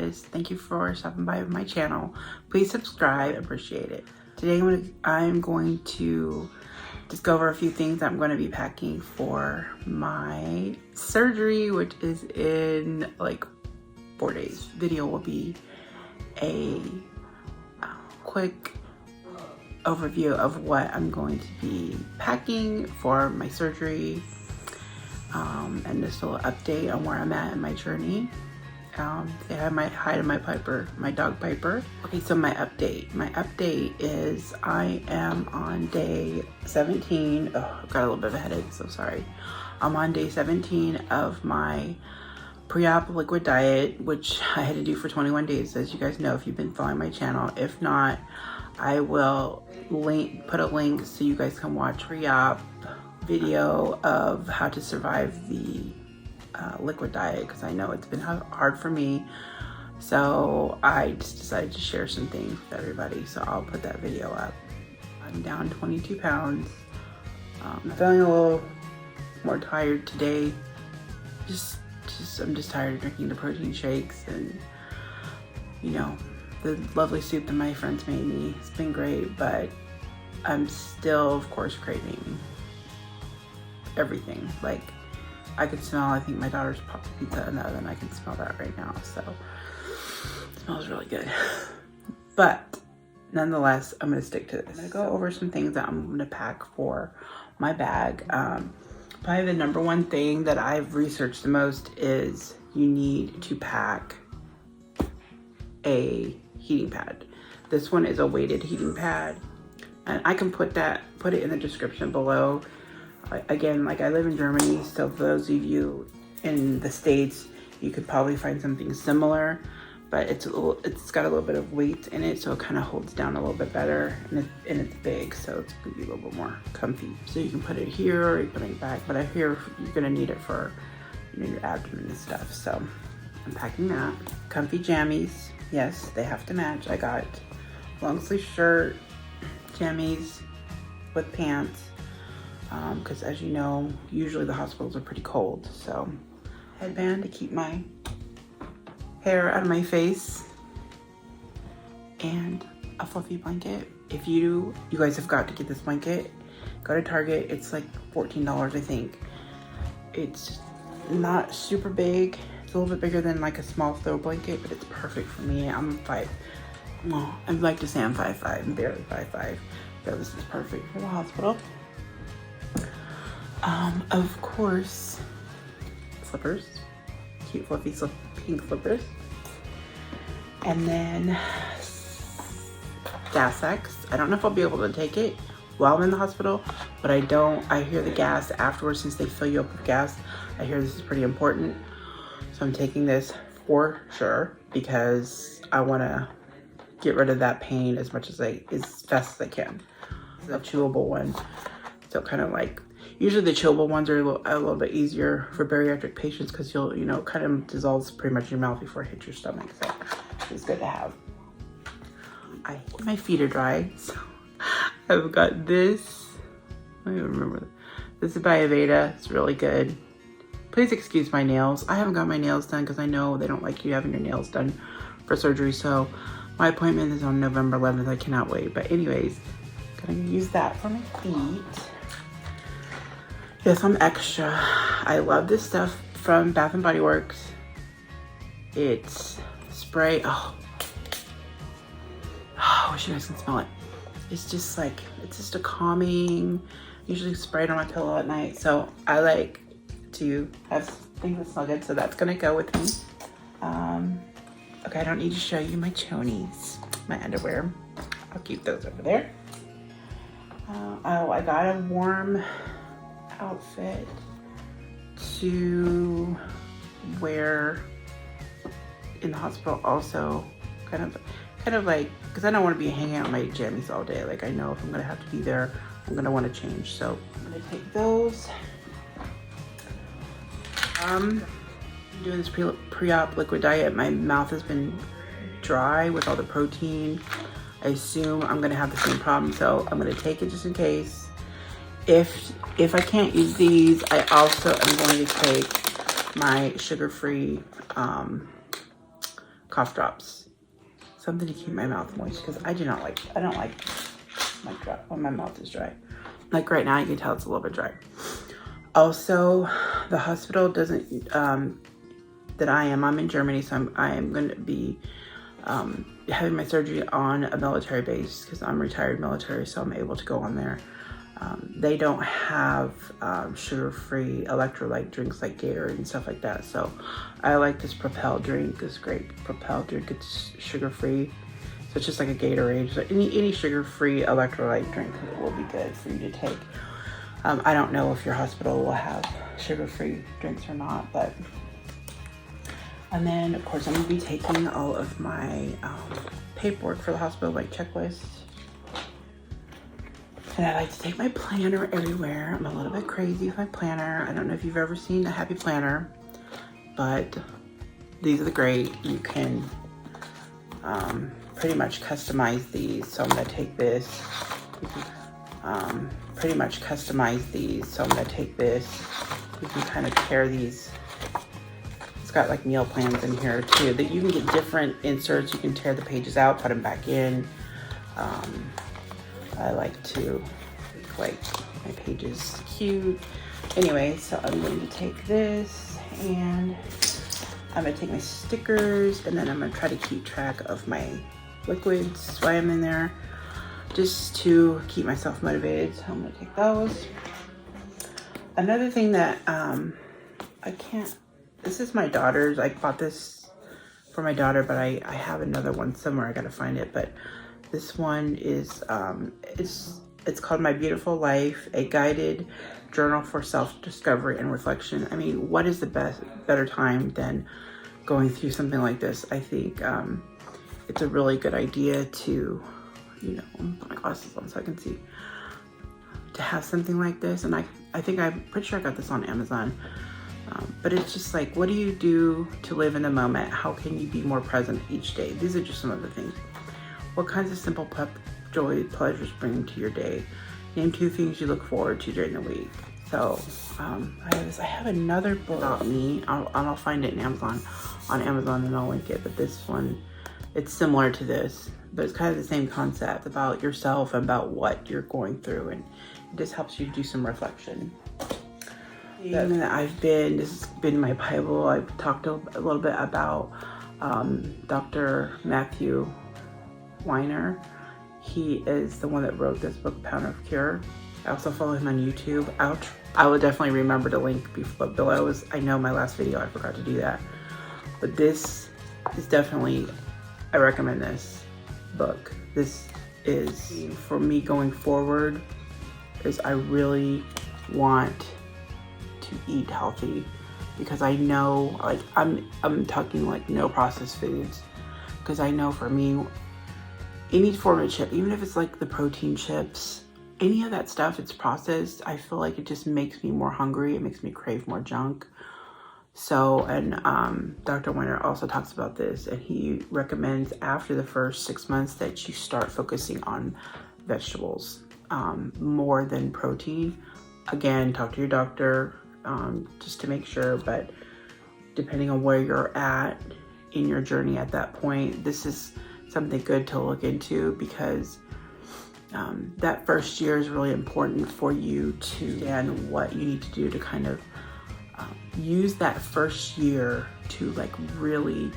guys. Thank you for stopping by my channel. Please subscribe, appreciate it. Today I'm going to just go over a few things I'm going to be packing for my surgery, which is in like 4 days. Video will be a quick overview of what I'm going to be packing for my surgery, and just a little update on where I'm at in my journey. Say hi to my Piper, my dog Piper. Okay, so my update is I am on day 17. Oh, I've got a little bit of a headache, so sorry. I'm on day 17 of my pre-op liquid diet, which I had to do for 21 days, as you guys know if you've been following my channel. If not, I will put a link so you guys can watch pre-op video of how to survive the liquid diet, because I know it's been hard for me. So I just decided to share some things with everybody. So I'll put that video up. I'm down 22 pounds. I'm feeling a little more tired today. I'm just tired of drinking the protein shakes and, you know, the lovely soup that my friends made me. It's been great, but I'm still, of course, craving everything. Like, I could smell, I think my daughter's popped pizza in the oven. I can smell that right now, so it smells really good. But nonetheless, I'm gonna stick to this. I'm gonna go over some things that I'm gonna pack for my bag. Probably the number one thing that I've researched the most is you need to pack a heating pad. This one is a weighted heating pad, and I can put it in the description below. Again, like, I live in Germany, so for those of you in the States, you could probably find something similar, but it's got a little bit of weight in it, so it kind of holds down a little bit better, and it's big, so it's gonna be a little bit more comfy. So you can put it here or you put it back, but I hear you're gonna need it for, you know, your abdomen and stuff. So I'm packing that. Comfy jammies, yes, they have to match. I got long sleeve shirt, jammies with pants. Because as you know, usually the hospitals are pretty cold. So headband to keep my hair out of my face, and a fluffy blanket. If you guys have got to get this blanket, go to Target. It's like $14, I think. It's not super big. It's a little bit bigger than like a small throw blanket, but it's perfect for me. I'd like to say I'm 5'5". I'm barely 5'5", so this is perfect for the hospital. Of course, slippers, cute fluffy pink slippers, and then gas X. I don't know if I'll be able to take it while I'm in the hospital, but I hear the gas afterwards, since they fill you up with gas. I hear this is pretty important, so I'm taking this for sure, because I want to get rid of that pain as fast as I can. The chewable one, so kind of like, usually the chewable ones are a little bit easier for bariatric patients, because you'll, you know, kind of dissolves pretty much in your mouth before it hits your stomach. So it's good to have. My feet are dry, so I've got this. I don't even remember. This is by Aveda. It's really good. Please excuse my nails. I haven't got my nails done because I know they don't like you having your nails done for surgery. So my appointment is on November 11th. I cannot wait. But anyways, gonna use that for my feet. Yes, I'm extra. I love this stuff from Bath & Body Works. It's spray. Oh, I wish you guys can smell it. It's just a calming, usually sprayed on my pillow at night. So I like to have things that smell good. So that's gonna go with me. Okay, I don't need to show you my chonies, my underwear. I'll keep those over there. Oh, I got a warm outfit to wear in the hospital also, kind of like, because I don't want to be hanging out in my jammies all day. Like, I know if I'm gonna have to be there, I'm gonna want to change. So I'm gonna take those. Doing this pre-op liquid diet, my mouth has been dry with all the protein. I assume I'm gonna have the same problem, so I'm gonna take it just in case. If I can't use these, I also am going to take my sugar-free cough drops. Something to keep my mouth moist, because I don't like my dry when my mouth is dry. Like right now, you can tell it's a little bit dry. Also, the hospital doesn't, that I'm in Germany, so I am going to be having my surgery on a military base, because I'm retired military, so I'm able to go on there. They don't have sugar-free electrolyte drinks like Gatorade and stuff like that. So I like this Propel drink, this great Propel drink. It's sugar-free. So it's just like a Gatorade. So any sugar-free electrolyte drink will be good for you to take. I don't know if your hospital will have sugar-free drinks or not, but... And then, of course, I'm going to be taking all of my paperwork for the hospital, like checklists. And I like to take my planner everywhere. I'm a little bit crazy with my planner. I don't know if you've ever seen a Happy Planner, but these are the great. You can pretty much customize these. So I'm going to take this. Pretty much customize these. So I'm going to take this. You can kind of tear these. It's got like meal plans in here too. That you can get different inserts. You can tear the pages out, put them back in. I like to make like my pages cute. Anyway, so I'm going to take this and I'm going to take my stickers, and then I'm going to try to keep track of my liquids. That's why I'm in there, just to keep myself motivated. So I'm going to take those. Another thing that this is my daughter's. I bought this for my daughter, but I have another one somewhere. I got to find it, but this one is, it's called My Beautiful Life, a guided journal for self-discovery and reflection. I mean, what is the better time than going through something like this? I think it's a really good idea to, put my glasses on so I can see, to have something like this. And I'm pretty sure I got this on Amazon. But it's just like, what do you do to live in the moment? How can you be more present each day? These are just some of the things. What kinds of simple joy, pleasures bring to your day? Name 2 things you look forward to during the week. So I have another book about me. I'll find it on Amazon, and I'll link it. But this one, it's similar to this, but it's kind of the same concept about yourself and about what you're going through, and it just helps you do some reflection. This has been my Bible. I've talked a little bit about Dr. Matthew Weiner. He is the one that wrote this book, Power of Cure. I also follow him on YouTube. I will definitely remember to link below. I know my last video I forgot to do that, but this is definitely, I recommend this book. This is for me going forward. Is I really want to eat healthy, because I know, like, I'm talking like no processed foods, because I know for me, any form of chip, even if it's like the protein chips, any of that stuff, it's processed. I feel like it just makes me more hungry. It makes me crave more junk. So, and Dr. Weiner also talks about this, and he recommends after the first 6 months that you start focusing on vegetables more than protein. Again, talk to your doctor just to make sure, but depending on where you're at in your journey at that point, this is something good to look into, because that first year is really important for you to understand what you need to do to kind of use that first year to like really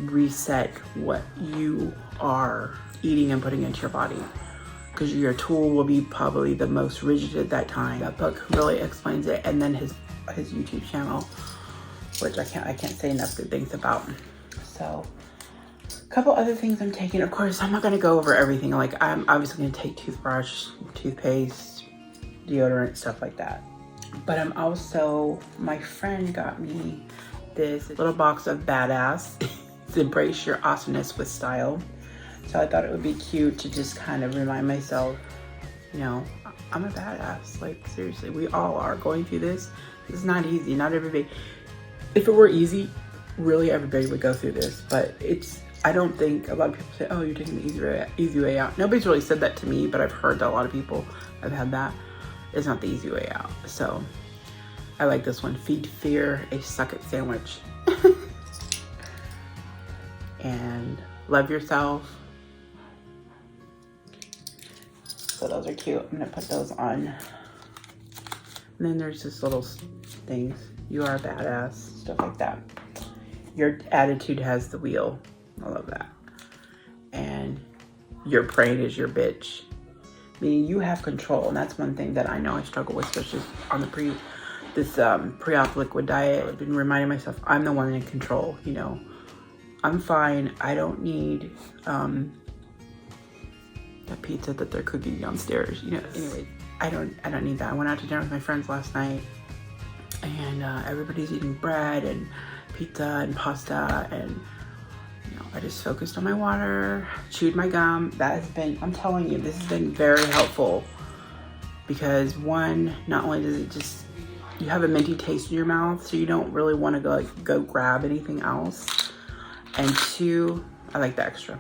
reset what you are eating and putting into your body, because your tool will be probably the most rigid at that time. That book really explains it, and then his YouTube channel, which I can't say enough good things about. So a couple other things I'm taking. Of course, I'm not going to go over everything. Like, I'm obviously going to take toothbrush, toothpaste, deodorant, stuff like that. But I'm also, my friend got me this little box of Badass. It's Embrace Your Awesomeness with Style. So I thought it would be cute to just kind of remind myself, I'm a badass. Like, seriously, we all are going through this. It's not easy. Not everybody. If it were easy, really everybody would go through this. But I don't think a lot of people say, oh, you're taking the easy way out. Nobody's really said that to me, but I've heard that a lot of people have had that. It's not the easy way out. So I like this one. Feed Fear a Suck It sandwich. and love yourself. So those are cute. I'm gonna put those on. And then there's this little things. You are a badass, stuff like that. Your attitude has the wheel. I love that. And your brain is your bitch. Meaning you have control, and that's one thing that I know I struggle with, especially on the pre-op liquid diet. I've been reminding myself I'm the one in control. You know, I'm fine. I don't need the pizza that they're cooking downstairs. You know, anyway, I don't need that. I went out to dinner with my friends last night, and everybody's eating bread and pizza and pasta, and I just focused on my water, chewed my gum. That has been, I'm telling you, this has been very helpful, because one, not only does it just, you have a minty taste in your mouth, so you don't really want to go grab anything else. And two, I like the extra.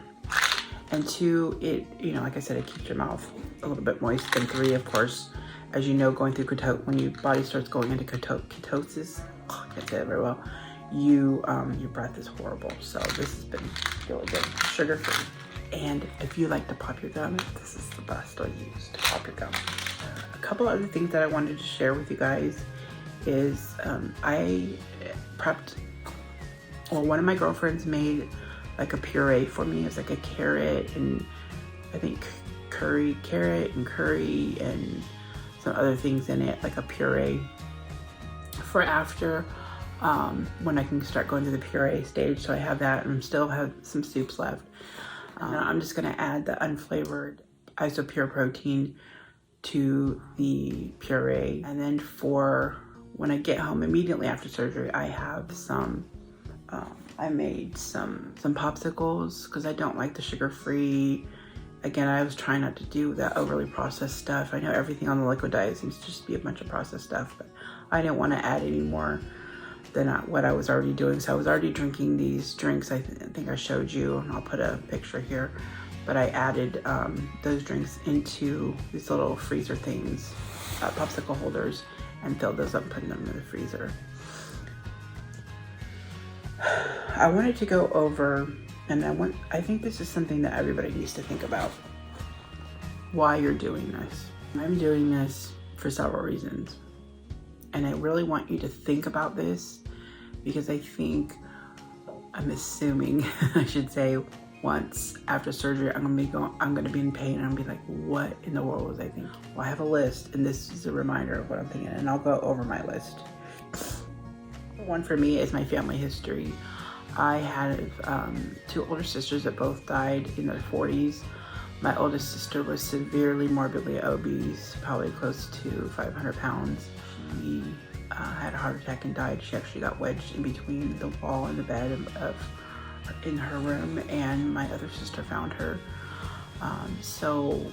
And two, it, like I said, it keeps your mouth a little bit moist. And three, of course, as you know, going through when your body starts going into ketosis, I can't say that very well, your breath is horrible. So this has been really good. Sugar free. And if you like to pop your gum, this is the best I use to pop your gum. A couple other things that I wanted to share with you guys is I prepped, well, one of my girlfriends made like a puree for me. It's like a carrot and I think carrot and curry and some other things in it, like a puree for after when I can start going to the puree stage. So I have that, and still have some soups left. I'm just gonna add the unflavored isopure protein to the puree. And then for when I get home immediately after surgery, I have some, I made some popsicles, because I don't like the sugar-free. Again, I was trying not to do that overly processed stuff. I know everything on the liquid diet seems to just be a bunch of processed stuff, but I didn't want to add any more than what I was already doing. So I was already drinking these drinks. I think I showed you, and I'll put a picture here, but I added those drinks into these little freezer things, popsicle holders, and filled those up, putting them in the freezer. I wanted to go over, and I think this is something that everybody needs to think about, why you're doing this. I'm doing this for several reasons. And I really want you to think about this, because I'm assuming, I should say, once after surgery, I'm gonna be in pain, and I'm gonna be like, what in the world was I thinking? Well, I have a list, and this is a reminder of what I'm thinking, and I'll go over my list. One for me is my family history. I had two older sisters that both died in their 40s. My oldest sister was severely morbidly obese, probably close to 500 pounds. She had a heart attack and died. She actually got wedged in between the wall and the bed in her room, and my other sister found her. So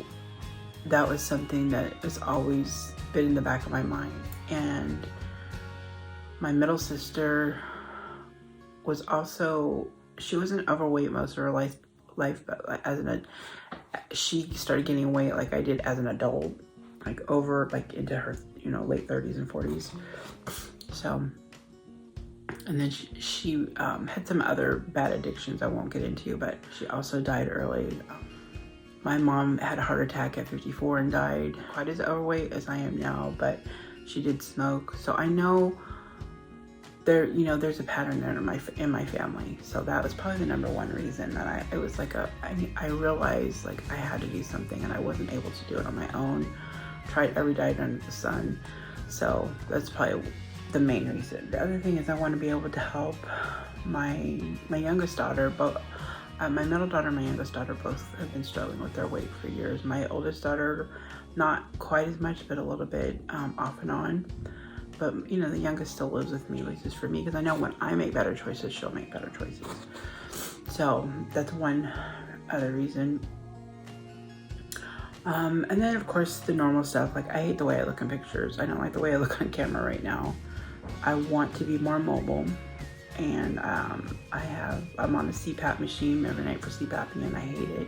that was something that has always been in the back of my mind. And my middle sister was also, she wasn't overweight most of her life, but she started gaining weight like I did as an adult, into her, late 30s and 40s. So, and then she had some other bad addictions I won't get into, but she also died early. My mom had a heart attack at 54 and died. Quite as overweight as I am now, but she did smoke. So I know there's a pattern there in my family. So that was probably the number one reason that it was like I realized like I had to do something, and I wasn't able to do it on my own. Tried every diet under the sun. So that's probably the main reason. The other thing is I want to be able to help my youngest daughter, my middle daughter and my youngest daughter both have been struggling with their weight for years. My oldest daughter, not quite as much, but a little bit off and on. But the youngest still lives with me, which is for me, because I know when I make better choices, she'll make better choices. So that's one other reason. And then of course the normal stuff, like I hate the way I look in pictures. I don't like the way I look on camera right now. I want to be more mobile, and I'm on a CPAP machine every night for CPAPing, and I hate it.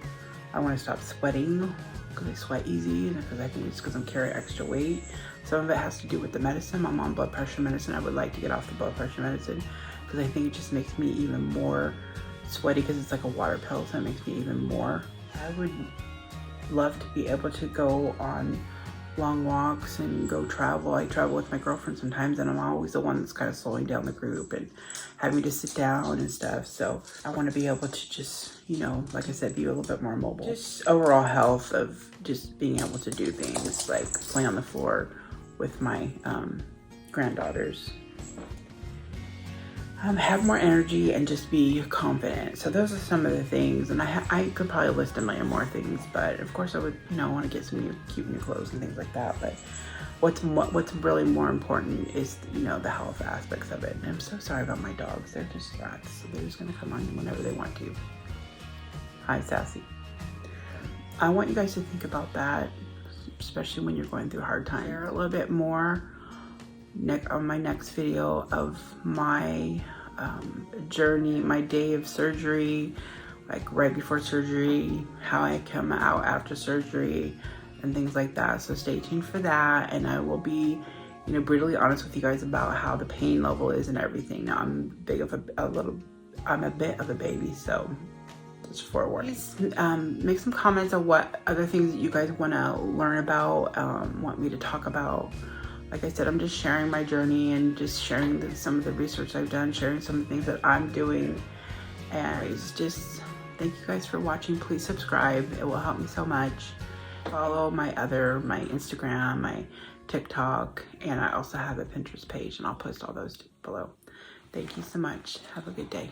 I want to stop sweating, because I sweat easy, and because I think it's because I'm carrying extra weight. Some of it has to do with the medicine. I'm on blood pressure medicine. I would like to get off the blood pressure medicine, because I think it just makes me even more sweaty because it's like a water pill, so it makes me even more. I would love to be able to go on long walks and go travel. I travel with my girlfriend sometimes, and I'm always the one that's kind of slowing down the group and having to sit down and stuff. So I want to be able to just, you know, like I said, be a little bit more mobile. Just overall health of just being able to do things like play on the floor with my granddaughters. Have more energy and just be confident. So those are some of the things, and I could probably list a million more things, but of course I would, you know, want to get some cute new clothes and things like that. But what's really more important is, you know, the health aspects of it. And I'm so sorry about my dogs. They're just rats. So they're just gonna come on whenever they want to. Hi, Sassy. I want you guys to think about that, especially when you're going through a hard time. Share a little bit more on my next video of my journey, my day of surgery, like right before surgery, how I come out after surgery, and things like that. So stay tuned for that, and I will be, you know, brutally honest with you guys about how the pain level is and everything. Now I'm I'm a bit of a baby, so just forewarning. Please make some comments on what other things that you guys want to learn about, want me to talk about. Like I said, I'm just sharing my journey and just sharing some of the research I've done, sharing some of the things that I'm doing. And it's just, thank you guys for watching. Please subscribe. It will help me so much. Follow my Instagram, my TikTok, and I also have a Pinterest page, and I'll post all those below. Thank you so much. Have a good day.